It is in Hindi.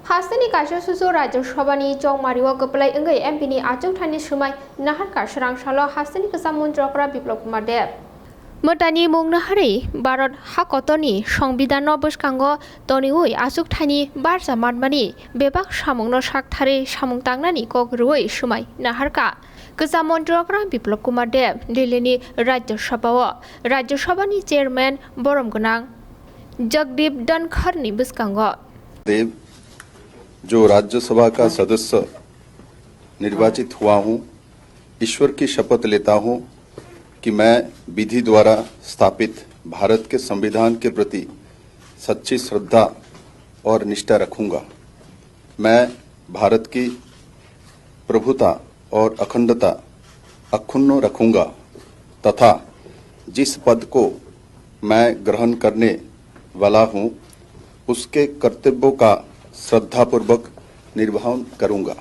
हास्तेनि काशो सुसु राज्यसभानि चौमारिवा गपलाई अंगै एमपीनि आचौथानि सुमाय नाहारका सोरांसालो हास्तेनि गोसा मन्त्रकरा बिप्लब कुमार देव मोटानि मुंनाहारि भारत हाकतनि संबिधान बसकांगो तनिउइ आचुकथानि बारजा मानमानि बेबाक सामुंनो साकथारि सामुं तांनानि कगरुइ सुमाय नाहारका गोसा मन्त्रकरा बिप्लब कुमार देव दिल्लीनि राज्यसभानि चेयरमैन बरम गोनां जगदीप धनखड़नि बसकांगो देव जो राज्यसभा का सदस्य निर्वाचित हुआ हूं, ईश्वर की शपथ लेता हूं कि मैं विधि द्वारा स्थापित भारत के संविधान के प्रति सच्ची श्रद्धा और निष्ठा रखूंगा। मैं भारत की प्रभुता और अखंडता अक्षुण्ण रखूंगा तथा जिस पद को मैं ग्रहण करने वाला हूं, उसके कर्तव्यों का श्रद्धापूर्वक निर्वहन करूंगा।